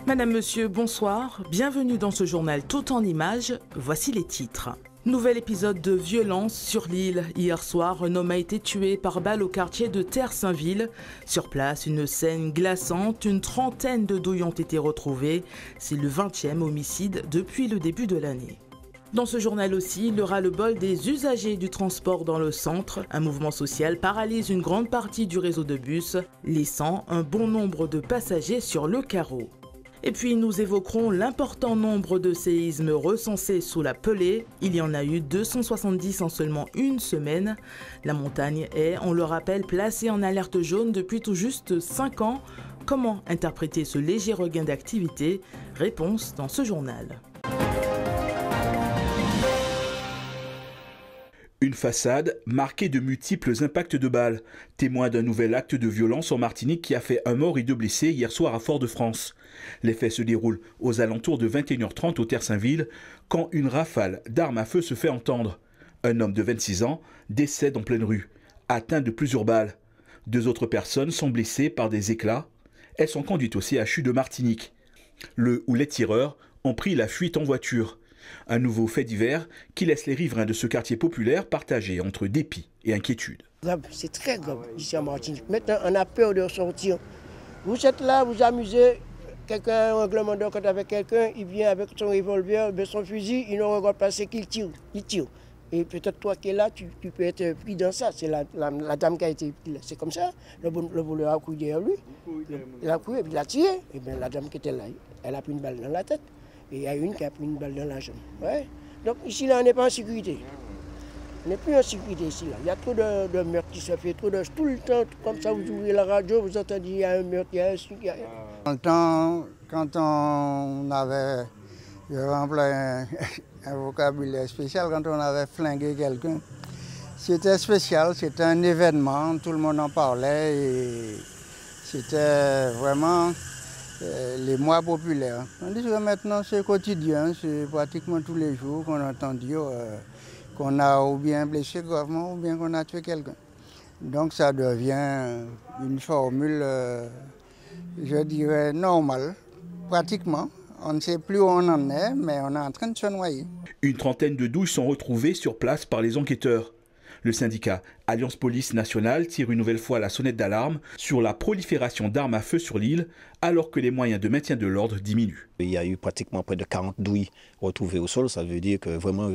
Madame, Monsieur, bonsoir. Bienvenue dans ce journal tout en images. Voici les titres. Nouvel épisode de violence sur l'île. Hier soir, un homme a été tué par balle au quartier de Terre-Saint-Ville. Sur place, une scène glaçante. Une trentaine de douilles ont été retrouvées. C'est le 20e homicide depuis le début de l'année. Dans ce journal aussi, le ras-le-bol des usagers du transport dans le centre. Un mouvement social paralyse une grande partie du réseau de bus, laissant un bon nombre de passagers sur le carreau. Et puis nous évoquerons l'important nombre de séismes recensés sous la Pelée. Il y en a eu 270 en seulement une semaine. La montagne est, on le rappelle, placée en alerte jaune depuis tout juste 5 ans. Comment interpréter ce léger regain d'activité? Réponse dans ce journal. Une façade marquée de multiples impacts de balles, témoin d'un nouvel acte de violence en Martinique qui a fait un mort et 2 blessés hier soir à Fort-de-France. Les faits se déroulent aux alentours de 21h30 au Terre-Saint-Ville quand une rafale d'armes à feu se fait entendre. Un homme de 26 ans décède en pleine rue, atteint de plusieurs balles. 2 autres personnes sont blessées par des éclats. Elles sont conduites au CHU de Martinique. Le ou les tireurs ont pris la fuite en voiture. Un nouveau fait divers qui laisse les riverains de ce quartier populaire partagés entre dépit et inquiétude. C'est très grave ici en Martinique. Maintenant, on a peur de sortir. Vous êtes là, vous amusez, quelqu'un a un règlement de compte avec quelqu'un, il vient avec son revolver, son fusil, il ne regarde pas ce qu'il tire. Il tire. Et peut-être toi qui es là, tu peux être pris dans ça. C'est la dame qui a été prise. C'est comme ça. Le voleur a couru derrière lui. Il a couru et puis il a tiré. Et bien la dame qui était là, elle a pris une balle dans la tête. Et il y a une qui a pris une balle dans la jambe. Ouais. Donc ici, là, on n'est pas en sécurité. On n'est plus en sécurité ici. Là. Il y a trop de meurtres qui se fait, tout le temps, comme ça, vous ouvrez la radio, vous entendez, il y a un meurtre, il y a un truc. Quand on avait, je remplis un vocabulaire spécial, quand on avait flingué quelqu'un, c'était spécial, c'était un événement, tout le monde en parlait et c'était vraiment les mois populaires. Tandis que maintenant c'est quotidien, c'est pratiquement tous les jours qu'on entend dire qu'on a ou bien blessé gravement ou bien qu'on a tué quelqu'un. Donc ça devient une formule, je dirais, normale, pratiquement. On ne sait plus où on en est, mais on est en train de se noyer. Une trentaine de douilles sont retrouvées sur place par les enquêteurs. Le syndicat Alliance Police Nationale tire une nouvelle fois la sonnette d'alarme sur la prolifération d'armes à feu sur l'île alors que les moyens de maintien de l'ordre diminuent. Il y a eu pratiquement près de 40 douilles retrouvées au sol, ça veut dire que vraiment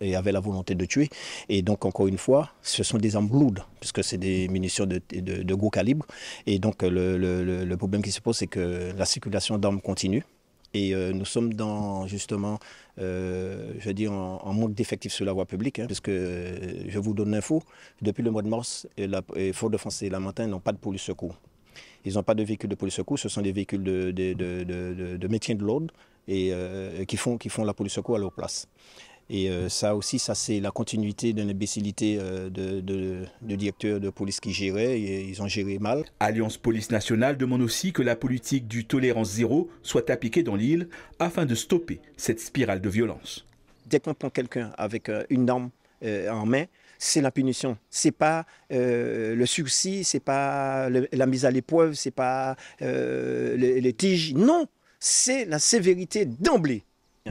il y avait la volonté de tuer. Et donc encore une fois, ce sont des armes lourdes, puisque c'est des munitions de gros calibre. Et donc le problème qui se pose, c'est que la circulation d'armes continue. Et nous sommes dans, justement, je veux dire, en manque d'effectifs sur la voie publique, puisque, je vous donne l'info, depuis le mois de mars, Fort-de-France et la montagne n'ont pas de police secours. Ils n'ont pas de véhicules de police secours, ce sont des véhicules de maintien de l'ordre et qui font la police secours à leur place. Et ça aussi, ça c'est la continuité d'une imbécilité de directeurs de police qui géraient, et ils ont géré mal. Alliance Police Nationale demande aussi que la politique du tolérance zéro soit appliquée dans l'île afin de stopper cette spirale de violence. Dès qu'on prend quelqu'un avec une arme en main, c'est la punition. C'est pas le sursis, c'est pas la mise à l'épreuve, c'est pas les tiges. Non, c'est la sévérité d'emblée.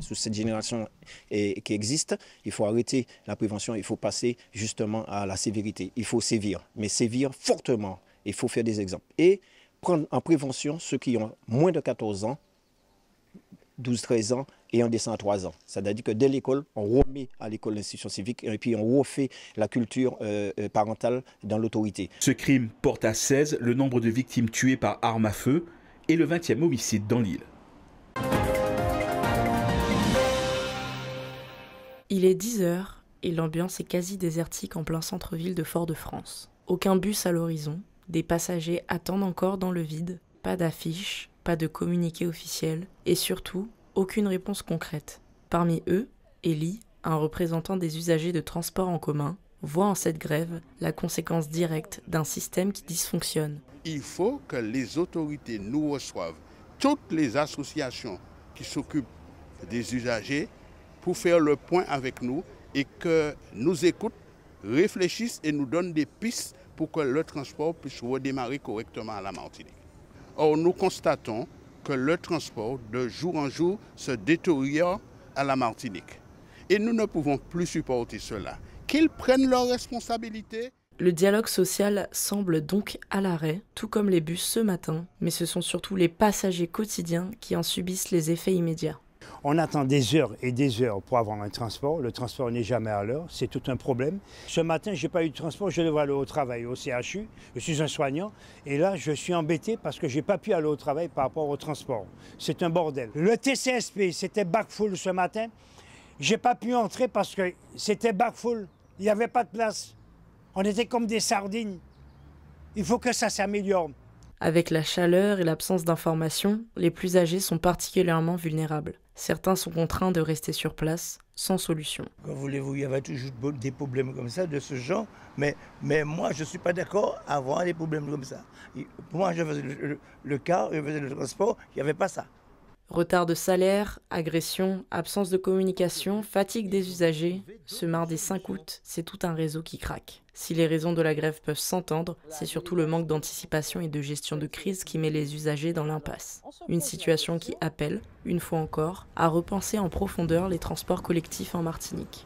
Sous cette génération qui existe, il faut arrêter la prévention, il faut passer justement à la sévérité. Il faut sévir, mais sévir fortement. Il faut faire des exemples. Et prendre en prévention ceux qui ont moins de 14 ans, 12-13 ans et en descend à 3 ans. C'est-à-dire que dès l'école, on remet à l'école l'institution civique et puis on refait la culture parentale dans l'autorité. Ce crime porte à 16 le nombre de victimes tuées par arme à feu et le 20e homicide dans l'île. Il est 10h et l'ambiance est quasi désertique en plein centre-ville de Fort-de-France. Aucun bus à l'horizon, des passagers attendent encore dans le vide, pas d'affiches, pas de communiqué officiel et surtout, aucune réponse concrète. Parmi eux, Elie, un représentant des usagers de transport en commun, voit en cette grève la conséquence directe d'un système qui dysfonctionne. Il faut que les autorités nous reçoivent, toutes les associations qui s'occupent des usagers, pour faire le point avec nous et que nous écoutent, réfléchissent et nous donnent des pistes pour que le transport puisse redémarrer correctement à la Martinique. Or, nous constatons que le transport de jour en jour se détériore à la Martinique. Et nous ne pouvons plus supporter cela. Qu'ils prennent leurs responsabilités. Le dialogue social semble donc à l'arrêt, tout comme les bus ce matin, mais ce sont surtout les passagers quotidiens qui en subissent les effets immédiats. On attend des heures et des heures pour avoir un transport. Le transport n'est jamais à l'heure, c'est tout un problème. Ce matin, je n'ai pas eu de transport, je devais aller au travail, au CHU. Je suis un soignant et là, je suis embêté parce que je n'ai pas pu aller au travail par rapport au transport. C'est un bordel. Le TCSP, c'était backfull ce matin. Je n'ai pas pu entrer parce que c'était backfull. Il n'y avait pas de place. On était comme des sardines. Il faut que ça s'améliore. Avec la chaleur et l'absence d'information, les plus âgés sont particulièrement vulnérables. Certains sont contraints de rester sur place, sans solution. Quand voulez-vous, il y avait toujours des problèmes comme ça, de ce genre. Mais moi, je ne suis pas d'accord à avoir des problèmes comme ça. Moi, je faisais le car, je faisais le transport, il n'y avait pas ça. Retard de salaire, agression, absence de communication, fatigue des usagers. Ce mardi 5 août, c'est tout un réseau qui craque. Si les raisons de la grève peuvent s'entendre, c'est surtout le manque d'anticipation et de gestion de crise qui met les usagers dans l'impasse. Une situation qui appelle, une fois encore, à repenser en profondeur les transports collectifs en Martinique.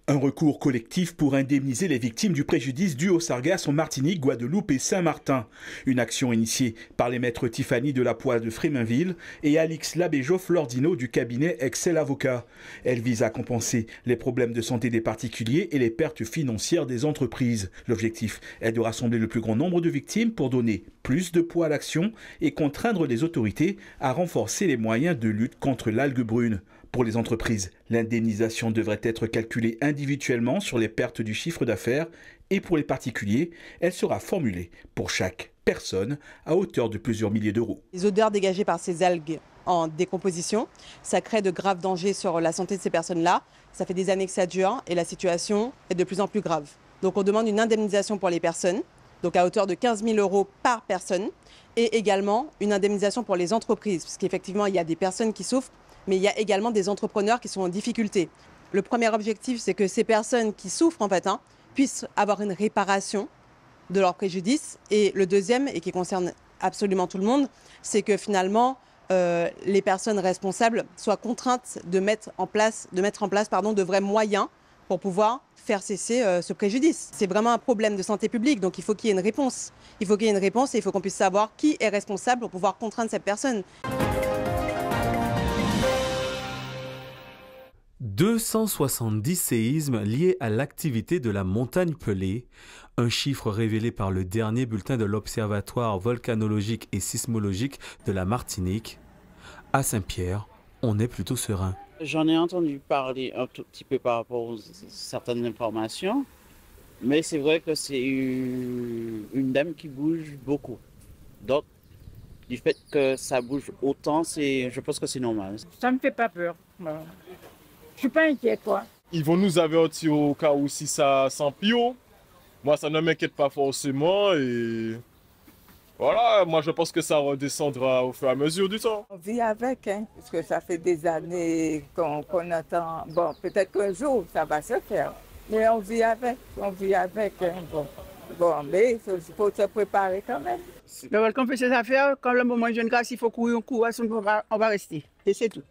Un recours collectif pour indemniser les victimes du préjudice dû aux sargasses en Martinique, Guadeloupe et Saint-Martin. Une action initiée par les maîtres Tiffany de la Poix de Fréminville et Alix Labéjoff-Lordino du cabinet Excel Avocat. Elle vise à compenser les problèmes de santé des particuliers et les pertes financières des entreprises. L'objectif est de rassembler le plus grand nombre de victimes pour donner plus de poids à l'action et contraindre les autorités à renforcer les moyens de lutte contre l'algue brune. Pour les entreprises, l'indemnisation devrait être calculée individuellement sur les pertes du chiffre d'affaires et pour les particuliers, elle sera formulée pour chaque personne à hauteur de plusieurs milliers d'euros. Les odeurs dégagées par ces algues en décomposition, ça crée de graves dangers sur la santé de ces personnes-là. Ça fait des années que ça dure et la situation est de plus en plus grave. Donc on demande une indemnisation pour les personnes, donc à hauteur de 15 000 euros par personne, et également une indemnisation pour les entreprises, parce qu'effectivement il y a des personnes qui souffrent, mais il y a également des entrepreneurs qui sont en difficulté. Le premier objectif, c'est que ces personnes qui souffrent en fait, puissent avoir une réparation de leur préjudice. Et le deuxième, et qui concerne absolument tout le monde, c'est que finalement, les personnes responsables soient contraintes de mettre en place de vrais moyens pour pouvoir faire cesser ce préjudice. C'est vraiment un problème de santé publique, donc il faut qu'il y ait une réponse. Il faut qu'il y ait une réponse et il faut qu'on puisse savoir qui est responsable pour pouvoir contraindre cette personne. 270 séismes liés à l'activité de la montagne Pelée, un chiffre révélé par le dernier bulletin de l'Observatoire volcanologique et sismologique de la Martinique. À Saint-Pierre, on est plutôt serein. J'en ai entendu parler un tout petit peu par rapport à certaines informations, mais c'est vrai que c'est une dame qui bouge beaucoup. Donc, du fait que ça bouge autant, je pense que c'est normal. Ça ne me fait pas peur. Je suis pas inquiète, quoi. Ils vont nous avertir au cas où si ça s'empire. Moi, ça ne m'inquiète pas forcément et voilà, moi je pense que ça redescendra au fur et à mesure du temps. On vit avec, parce que ça fait des années qu'on attend. Bon, peut-être qu'un jour ça va se faire, mais on vit avec, Bon, mais il faut se préparer quand même. Le volcan fait ses affaires, quand le moment jeune grâce, il faut courir, sinon on va rester. Et c'est tout.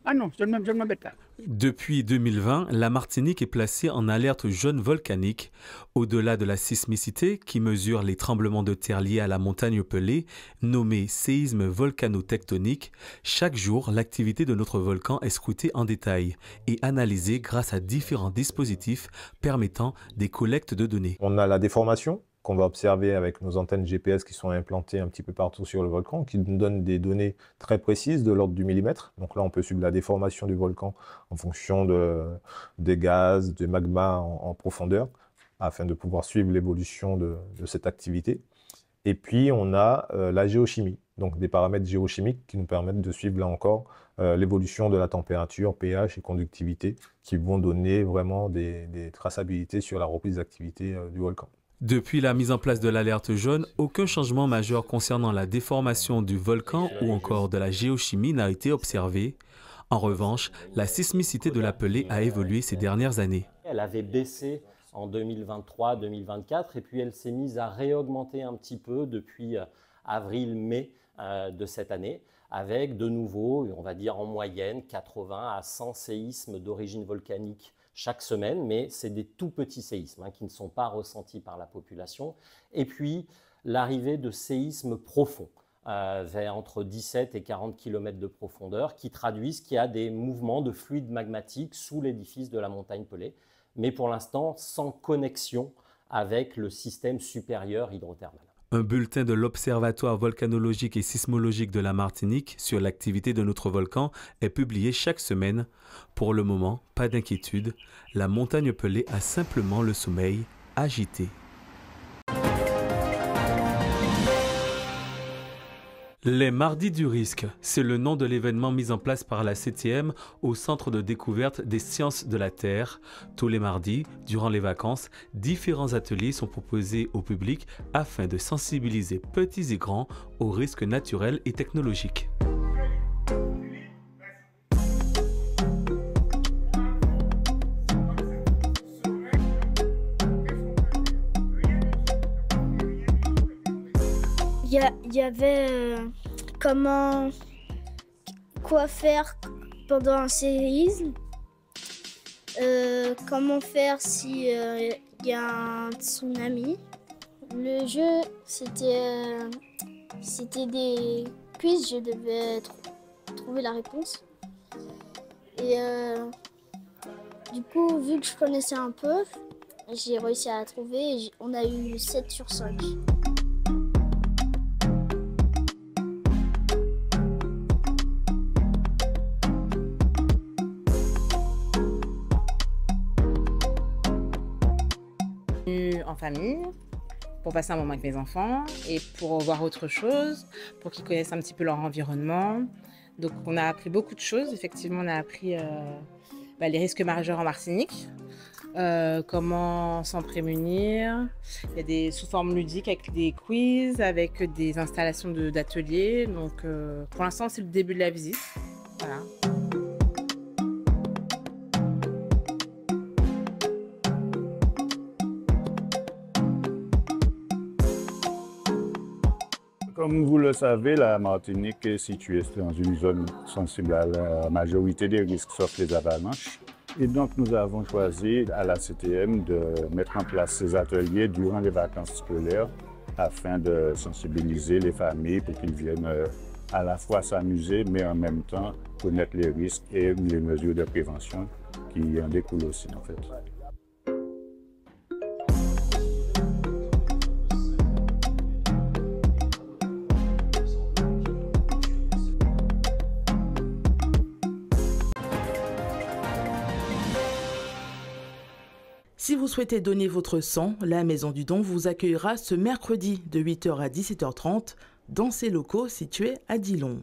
Ah non, je ne m'embête pas. Depuis 2020, la Martinique est placée en alerte jaune volcanique. Au-delà de la sismicité qui mesure les tremblements de terre liés à la montagne Pelée, nommé séisme volcano-tectonique, chaque jour, l'activité de notre volcan est scrutée en détail et analysée grâce à différents dispositifs permettant des collectes de données. On a la déformation qu'on va observer avec nos antennes GPS qui sont implantées un petit peu partout sur le volcan, qui nous donnent des données très précises de l'ordre du millimètre. Donc là, on peut suivre la déformation du volcan en fonction des gaz, du magma en profondeur, afin de pouvoir suivre l'évolution de cette activité. Et puis, on a la géochimie, donc des paramètres géochimiques qui nous permettent de suivre, là encore, l'évolution de la température, pH et conductivité, qui vont donner vraiment des traçabilités sur la reprise d'activité du volcan. Depuis la mise en place de l'alerte jaune, aucun changement majeur concernant la déformation du volcan ou encore de la géochimie n'a été observé. En revanche, la sismicité de la Pelée a évolué ces dernières années. Elle avait baissé en 2023-2024 et puis elle s'est mise à réaugmenter un petit peu depuis avril-mai de cette année avec de nouveau, on va dire en moyenne, 80 à 100 séismes d'origine volcanique chaque semaine, mais c'est des tout petits séismes qui ne sont pas ressentis par la population. Et puis l'arrivée de séismes profonds, vers entre 17 et 40 km de profondeur, qui traduisent qu'il y a des mouvements de fluide magmatique sous l'édifice de la montagne Pelée, mais pour l'instant sans connexion avec le système supérieur hydrothermal. Un bulletin de l'Observatoire volcanologique et sismologique de la Martinique sur l'activité de notre volcan est publié chaque semaine. Pour le moment, pas d'inquiétude, la montagne Pelée a simplement le sommeil agité. Les Mardis du risque, c'est le nom de l'événement mis en place par la CTM au Centre de découverte des sciences de la Terre. Tous les mardis, durant les vacances, différents ateliers sont proposés au public afin de sensibiliser petits et grands aux risques naturels et technologiques. Il y avait quoi faire pendant un séisme, comment faire si y a un tsunami. Le jeu, c'était des quiz, je devais trouver la réponse. Et du coup, vu que je connaissais un peu, j'ai réussi à la trouver et on a eu 7 sur 5. En famille, pour passer un moment avec mes enfants et pour voir autre chose, pour qu'ils connaissent un petit peu leur environnement. Donc on a appris beaucoup de choses. Effectivement, on a appris les risques majeurs en Martinique, comment s'en prémunir. Il y a des sous formes ludiques avec des quiz, avec des installations d'ateliers. Donc pour l'instant, c'est le début de la visite. Voilà. Comme vous le savez, la Martinique est située dans une zone sensible à la majorité des risques, sauf les avalanches. Et donc, nous avons choisi à la CTM de mettre en place ces ateliers durant les vacances scolaires afin de sensibiliser les familles pour qu'ils viennent à la fois s'amuser, mais en même temps connaître les risques et les mesures de prévention qui en découlent aussi, en fait. Si vous souhaitez donner votre sang, la Maison du Don vous accueillera ce mercredi de 8h à 17h30 dans ses locaux situés à Dillon.